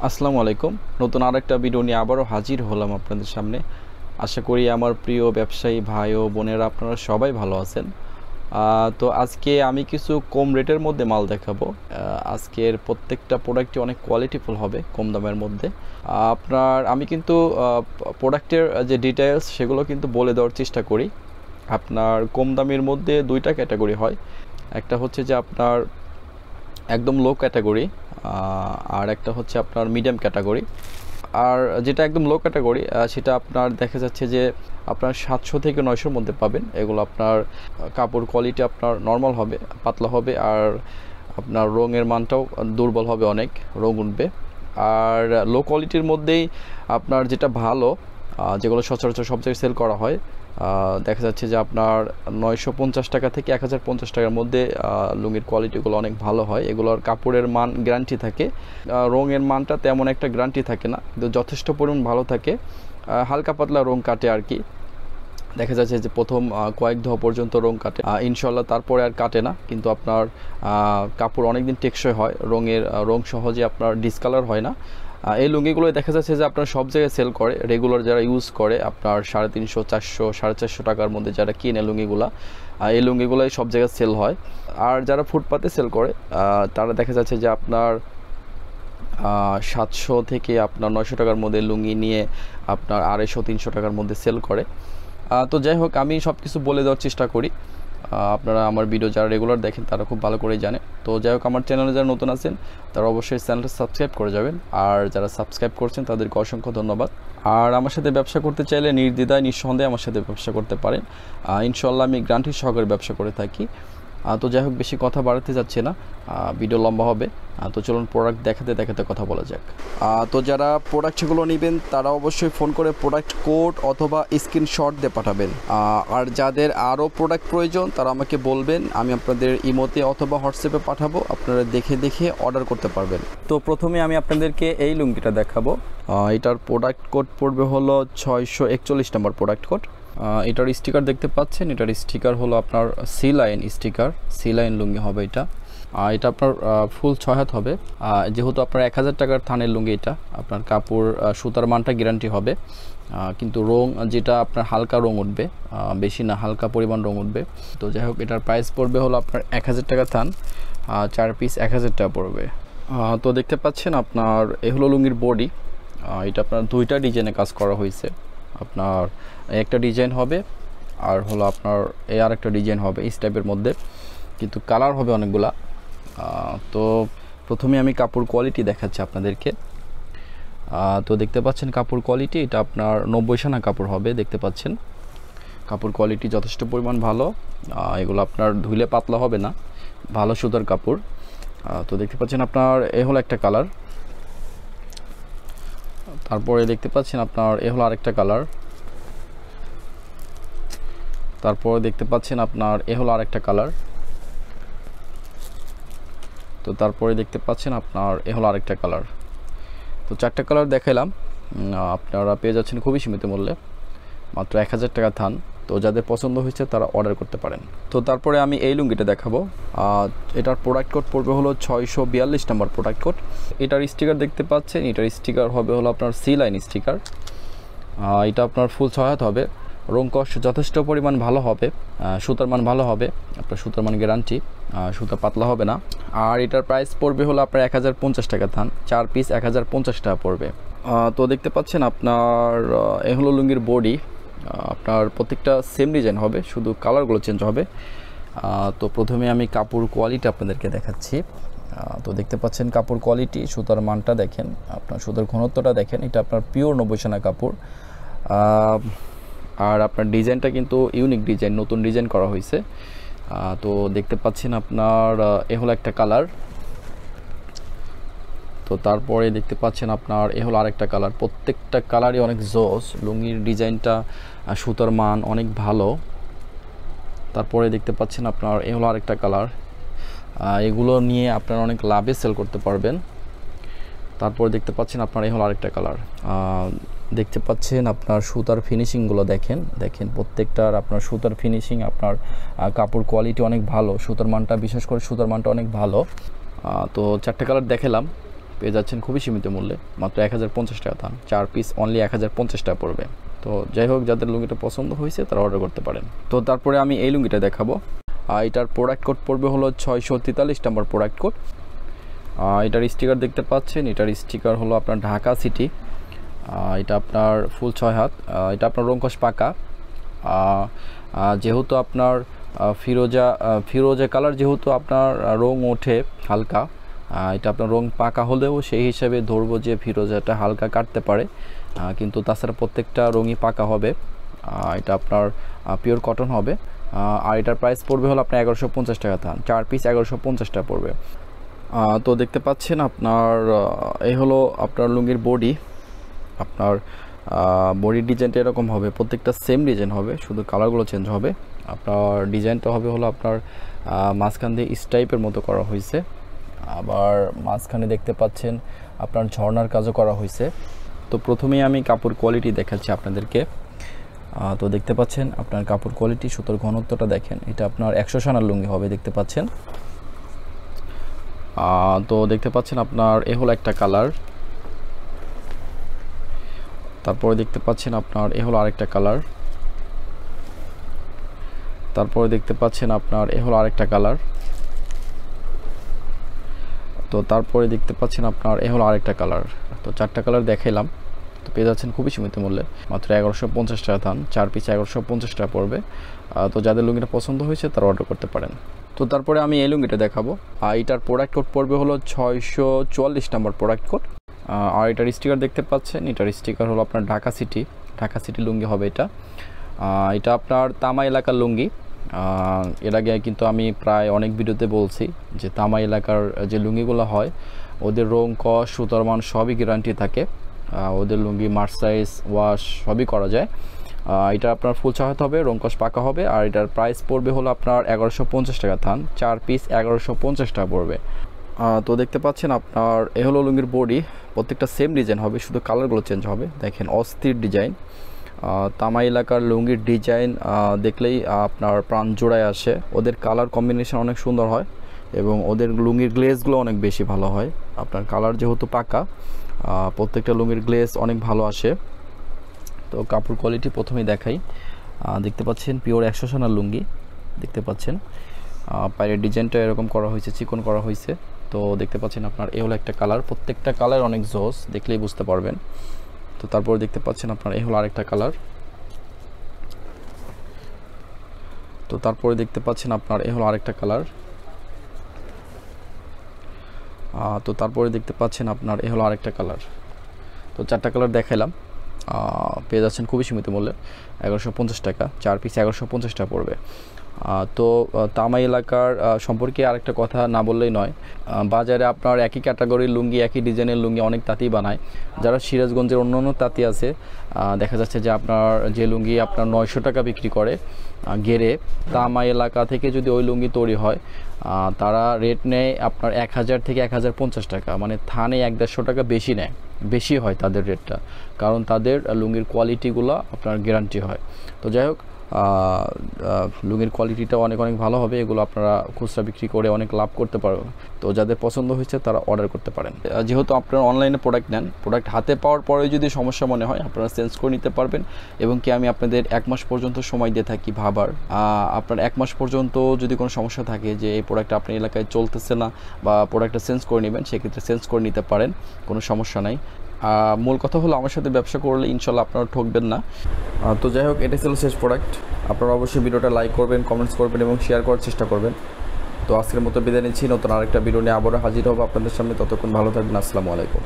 আসসালামু আলাইকুম। নতুন আরেকটা ভিডিও নিয়ে আবারও হাজির হলাম আপনাদের সামনে। আশা করি আমার প্রিয় ব্যবসায়ী ভাই ও বোনেরা আপনারা সবাই ভালো আছেন। তো আজকে আমি কিছু কম রেটের মধ্যে মাল দেখাবো। আজকের প্রত্যেকটা প্রোডাক্টই অনেক কোয়ালিটিফুল হবে কম দামের মধ্যে। আমি কিন্তু প্রোডাক্টের যে ডিটেলস সেগুলো কিন্তু বলে দেওয়ার চেষ্টা করি। আপনার কম দামের মধ্যে দুইটা ক্যাটাগরি হয়। একটা হচ্ছে যে আপনার একদম লো ক্যাটাগরি, আর একটা হচ্ছে আপনার মিডিয়াম ক্যাটাগরি। আর যেটা একদম লো ক্যাটাগরি সেটা আপনার দেখা যাচ্ছে যে আপনার 700 থেকে 900-র মধ্যে পাবেন। এগুলো আপনার কাপড় কোয়ালিটি আপনার নর্মাল হবে, পাতলা হবে, আর আপনার রঙের মানটাও দুর্বল হবে, অনেক রঙ উঠবে। আর লো কোয়ালিটির মধ্যেই আপনার যেটা ভালো, যেগুলো সচরাচর সব জায়গায় সেল করা হয়, দেখা যাচ্ছে যে আপনার 950 টাকা থেকে 1050 টাকার মধ্যে লুঙ্গির কোয়ালিটিগুলো অনেক ভালো হয়। এগুলোর কাপড়ের মান গ্যারান্টি থাকে, রঙের মানটা তেমন একটা গ্যারান্টি থাকে না, কিন্তু যথেষ্ট পরিমাণ ভালো থাকে। হালকা পাতলা রং কাটে আর কি। দেখা যাচ্ছে যে প্রথম কয়েক ধোয়া পর্যন্ত রং কাটে, ইনশাল্লাহ তারপরে আর কাটে না, কিন্তু আপনার কাপড় অনেক দিন টেকসই হয়, রং সহজে আপনার ডিসকালার হয় না। এই লুঙ্গিগুলো দেখা যাচ্ছে যে আপনার সব জায়গায় সেল করে, রেগুলার যারা ইউজ করে আপনার 350, 400, 450 টাকার মধ্যে যারা কিনে লুঙ্গিগুলা, এই লুঙ্গিগুলোই সব জায়গায় সেল হয়। আর যারা ফুটপাতে সেল করে তারা দেখা যাচ্ছে যে আপনার 700 থেকে আপনার 900 টাকার মধ্যে লুঙ্গি নিয়ে আপনার 250-300 টাকার মধ্যে সেল করে। তো যাই হোক, আমি সব কিছু বলে দেওয়ার চেষ্টা করি। আপনারা আমার ভিডিও যারা রেগুলার দেখেন তারা খুব ভালো করেই জানে। তো যাই হোক, আমার চ্যানেলে যারা নতুন আছেন তারা অবশ্যই চ্যানেলটা সাবস্ক্রাইব করে যাবেন, আর যারা সাবস্ক্রাইব করছেন তাদেরকে অসংখ্য ধন্যবাদ। আর আমার সাথে ব্যবসা করতে চাইলে নির্দ্বিধায় নিঃসন্দেহে আমার সাথে ব্যবসা করতে পারেন। ইনশাল্লাহ আমি গ্যারান্টি সহকারে ব্যবসা করে থাকি। তো যাই হোক, বেশি কথা বাড়াতে যাচ্ছে না, ভিডিও লম্বা হবে। তো চলুন প্রোডাক্ট দেখাতে দেখাতে কথা বলা যাক। তো যারা প্রোডাক্টগুলো নেবেন তারা অবশ্যই ফোন করে প্রোডাক্ট কোড অথবা স্ক্রিনশট দিয়ে পাঠাবেন। আর যাদের আরও প্রোডাক্ট প্রয়োজন তারা আমাকে বলবেন, আমি আপনাদের ইমোতে অথবা হোয়াটসঅ্যাপে পাঠাবো, আপনারা দেখে দেখে অর্ডার করতে পারবেন। তো প্রথমে আমি আপনাদেরকে এই লুঙ্গিটা দেখাবো। এটার প্রোডাক্ট কোড পড়বে হলো 641 নম্বর প্রোডাক্ট কোড। এটার স্টিকার দেখতে পাচ্ছেন, এটার স্টিকার হলো আপনার C line sticker, C line lungi হবে এটা। এটা আপনার ফুল 6 হাত হবে। যেহেতু আপনার 1000 টাকার থানের লুঙ্গি, এটা আপনার কাপড় সুতার মানটা গ্যারান্টি হবে, কিন্তু রং যেটা আপনার হালকা রং উঠবে, বেশি না, হালকা পরিমাণ রং উঠবে। তো যাই হোক, এটার প্রাইস পড়বে হলো আপনার 1000 টাকা থান, 4 পিস 1000 টাকা পড়বে। তো দেখতে পাচ্ছেন আপনার এ হলো লুঙ্গির বডি। এটা আপনার দুইটা ডিজাইনে কাজ করা হয়েছে। আপনার একটা ডিজাইন হবে, আর হলো আপনার আর একটা ডিজাইন হবে এই টাইপের মধ্যে, কিন্তু কালার হবে অনেকগুলা। তো প্রথমে আমি কাপড় কোয়ালিটি দেখাচ্ছি আপনাদেরকে। তো দেখতে পাচ্ছেন কাপড় কোয়ালিটি, এটা আপনার 90 সানা কাপড় হবে। দেখতে পাচ্ছেন কাপড় কোয়ালিটি যথেষ্ট পরিমাণ ভালো। এগুলো আপনার ধুলে পাতলা হবে না, ভালো সুতার কাপড়। তো দেখতে পাচ্ছেন আপনার এ হলো একটা কালার, তারপরে দেখতে পাচ্ছেন আপনার এ হলো আরেকটা কালার, তারপরে দেখতে পাচ্ছেন আপনার এ হলো আরেকটা কালার, তো তারপরে দেখতে পাচ্ছেন আপনার এ হলো আরেকটা কালার। তো 4টা কালার দেখাইলাম, আপনারা পেয়ে যাচ্ছেন খুবই সীমিত মূল্যে, মাত্র 1000 টাকা থান। তো যাদের পছন্দ হয়েছে তারা অর্ডার করতে পারেন। তো তারপরে আমি এই লুঙ্গিটা দেখাবো। এটার প্রোডাক্ট কোড পড়বে হলো 642 নম্বর প্রোডাক্ট কোড। এটার স্টিকার দেখতে পাচ্ছেন, এটার স্টিকার হবে হলো আপনার সি লাইন স্টিকার। এটা আপনার ফুল 6 হাত হবে, রং কষ্ট যথেষ্ট পরিমাণ ভালো হবে, সুতার মান ভালো হবে, আপনার সুতার মান গ্যারান্টি, সুতা পাতলা হবে না। আর এটার প্রাইস পড়বে হলো আপনার 1050 টাকা থান, 4 পিস 1050 টাকা পড়বে। তো দেখতে পাচ্ছেন আপনার এ হলো লুঙ্গির বডি। আপনার প্রত্যেকটা সেম ডিজাইন হবে, শুধু কালারগুলো চেঞ্জ হবে। তো প্রথমে আমি কাপড় কোয়ালিটি আপনাদেরকে দেখাচ্ছি। তো দেখতে পাচ্ছেন কাপড় কোয়ালিটি, সুতার মানটা দেখেন, আপনার সুতার ঘনত্বটা দেখেন, এটা আপনার পিওর 90 সানা কাপড়। আর আপনার ডিজাইনটা কিন্তু ইউনিক ডিজাইন, নতুন ডিজাইন করা হয়েছে। তো দেখতে পাচ্ছেন আপনার এ হলো একটা কালার, তো তারপরে দেখতে পাচ্ছেন আপনার এ হলো আরেকটা কালার। প্রত্যেকটা কালারই অনেক জোস, লুঙ্গির ডিজাইনটা, সুতার মান অনেক ভালো। তারপরে দেখতে পাচ্ছেন আপনার এ হলো আরেকটা কালার। এগুলো নিয়ে আপনারা অনেক লাভে সেল করতে পারবেন। তারপরে দেখতে পাচ্ছেন আপনার এ হলো আরেকটা কালার। দেখতে পাচ্ছেন আপনার সুতার ফিনিশিংগুলো দেখেন, প্রত্যেকটার আপনার সুতার ফিনিশিং, আপনার কাপড় কোয়ালিটি অনেক ভালো, সুতার মানটা, বিশেষ করে সুতার মানটা অনেক ভালো। তো 4টে কালার দেখালাম। পেয়ে যাচ্ছেন খুবই সীমিত মূল্যে, মাত্র 1050 টাকা থান। 4 পিস অনলি 1050 টাকা পড়বে। তো যাই হোক, যাদের লুঙ্গিটা পছন্দ হয়েছে তারা অর্ডার করতে পারেন। তো তারপরে আমি এই লুঙ্গিটা দেখাবো। এটার প্রোডাক্ট কোড পড়বে হলো 643 নম্বর প্রোডাক্ট কোড। এটার স্টিকার দেখতে পাচ্ছেন, এটার স্টিকার হলো আপনার ঢাকা সিটি। এটা আপনার ফুল 6 হাত। এটা আপনার রংকশ পাকা। যেহেতু আপনার ফিরোজা কালার, যেহেতু আপনার রং ওঠে হালকা, এটা আপনার রং পাকা হলেও সেই হিসাবে ধরবো যে ফিরোজাটা হালকা কাটতে পারে, কিন্তু তাছাড়া প্রত্যেকটা রঙই পাকা হবে। এটা আপনার পিওর কটন হবে। আর এটার প্রাইস পড়বে হলো আপনার 1150 টাকা থান। 4 পিস 1150 টাকা পড়বে। তো দেখতে পাচ্ছেন আপনার এই হলো আপনার লুঙ্গির বডি। আপনার বডির ডিজাইনটা এরকম হবে, প্রত্যেকটা সেম ডিজাইন হবে, শুধু কালারগুলো চেঞ্জ হবে। আপনার ডিজাইনটা হবে হলো আপনার মাঝখান দিয়ে স্টাইপের মতো করা হয়েছে, আবার মাঝখানে দেখতে পাচ্ছেন আপনার ঝর্ণার কাজও করা হয়েছে। তো প্রথমেই আমি কাপড় কোয়ালিটি দেখাচ্ছি আপনাদেরকে। তো দেখতে পাচ্ছেন আপনার কাপড় কোয়ালিটি, সুতোর ঘনত্বটা দেখেন, এটা আপনার 100 সানার লুঙ্গি হবে দেখতে পাচ্ছেন। তো দেখতে পাচ্ছেন আপনার এ হলো একটা কালার, তারপরে দেখতে পাচ্ছেন আপনার এ হলো আরেকটা কালার, তারপরে দেখতে পাচ্ছেন আপনার এ হলো আরেকটা কালার, তো তারপরে দেখতে পাচ্ছেন আপনার এ হলো আরেকটা কালার। তো 4টা কালার দেখাইলাম। তো পেয়ে যাচ্ছেন খুবই সীমিত মূল্যে, মাত্র 1150 টাকা দাম। 4 পিস 1150 টাকা পড়বে। তো যাদের লুঙ্গিটা পছন্দ হয়েছে তারা অর্ডার করতে পারেন। তো তারপরে আমি এই লুঙ্গিটা দেখাবো। এটার প্রোডাক্ট কোড পড়বে হলো 644 নম্বর প্রোডাক্ট কোড। আর এটার স্টিকার দেখতে পাচ্ছেন, এটার স্টিকার হলো আপনার ঢাকা সিটি লুঙ্গি হবে এটা। এটা আপনার তামা এলাকার লুঙ্গি। এর আগে কিন্তু আমি প্রায় অনেক ভিডিওতে বলছি যে তামা এলাকার যে লুঙ্গিগুলো হয় ওদের রং, কস, সুতার মান সবই গ্যারান্টি থাকে। ওদের লুঙ্গি মার্সাইজ ওয়াশ সবই করা যায়। এটা আপনার ফুল 6 হাত হবে, রংকশ পাকা হবে। আর এটার প্রাইস পড়বে হলো আপনার 1150 টাকা থান। 4 পিস 1150 টাকা পড়বে। তো দেখতে পাচ্ছেন আপনার এ হলো লুঙ্গির বডি, প্রত্যেকটা সেম ডিজাইন হবে, শুধু কালারগুলো চেঞ্জ হবে। দেখেন অস্থির ডিজাইন। তামা এলাকার লুঙ্গির ডিজাইন দেখলেই আপনার প্রাণ জোড়ায় আসে। ওদের কালার কম্বিনেশন অনেক সুন্দর হয় এবং ওদের লুঙ্গির গ্লেজগুলো অনেক বেশি ভালো হয়। আপনার কালার যেহেতু পাকা, প্রত্যেকটা লুঙ্গির গ্লেজ অনেক ভালো আসে। তো কাপড় কোয়ালিটি প্রথমেই দেখাই। দেখতে পাচ্ছেন পিওর 100 সানার লুঙ্গি দেখতে পাচ্ছেন। পায়ের ডিজাইনটা এরকম করা হয়েছে, চিকন করা হয়েছে। তো দেখতে পাচ্ছেন আপনার এ হলো একটা কালার, প্রত্যেকটা কালার অনেক জোস, দেখলেই বুঝতে পারবেন। তো তারপর দেখতে পাচ্ছেন আপনার এ হলো আরেকটা কালার। তো তারপরে দেখতে পাচ্ছেন আপনার এ হলো আরেকটা কালার। তো তারপরে দেখতে পাচ্ছেন আপনার এ হলো আরেকটা কালার। তো 4টা কালার দেখাইলাম। পেয়ে যাচ্ছেন খুবই সীমিত মূল্যে, 1150 টাকা। 4 পিস 1150 টাকা পড়বে। তো তামা এলাকার সম্পর্কে আরেকটা কথা না বললেই নয়। বাজারে আপনার একই ক্যাটাগরির লুঙ্গি, একই ডিজাইনের লুঙ্গি অনেক তাঁতি বানায়। যারা সিরাজগঞ্জের অন্য তাঁতি আছে, দেখা যাচ্ছে যে আপনার যে লুঙ্গি আপনার 900 টাকা বিক্রি করে গেরে, তামা এলাকা থেকে যদি ওই লুঙ্গি তৈরি হয় তারা রেট নেয় আপনার 1000 থেকে 1050 টাকা, মানে থানে 150 টাকা বেশি নেয়, বেশি হয় তাদের রেটটা, কারণ তাদের লুঙ্গির কোয়ালিটিগুলো আপনার গ্যারান্টি হয়। তো যাই হোক, লুঙ্গির কোয়ালিটিটা অনেক ভালো হবে। এগুলো আপনারা খুচরা বিক্রি করে অনেক লাভ করতে পারবেন। তো যাদের পছন্দ হয়েছে তারা অর্ডার করতে পারেন। যেহেতু আপনারা অনলাইনে প্রোডাক্ট নেন, প্রোডাক্ট হাতে পাওয়ার পরে যদি সমস্যা মনে হয় আপনারা চেঞ্জ করে নিতে পারবেন। এবং কি আমি আপনাদের 1 মাস পর্যন্ত সময় দিয়ে থাকি ভাবার। আপনার 1 মাস পর্যন্ত যদি কোনো সমস্যা থাকে যে এই প্রোডাক্টটা আপনার এলাকায় চলতেছে না বা প্রোডাক্টটা চেঞ্জ করে নেবেন, সেক্ষেত্রে চেঞ্জ করে নিতে পারেন, কোনো সমস্যা নাই। মূল কথা হলো আমার সাথে ব্যবসা করলে ইনশাল্লাহ আপনারা ঠকবেন না। তো যাই হোক, এটা ছিল শেষ প্রোডাক্ট। আপনারা অবশ্যই ভিডিওটা লাইক করবেন, কমেন্টস করবেন এবং শেয়ার করার চেষ্টা করবেন। তো আজকের মতো বিদায় নিচ্ছি, নতুন আরেকটা ভিডিও নিয়ে আবারও হাজির হবো আপনাদের সামনে। ততক্ষণ ভালো থাকবেন। আসসালামু আলাইকুম।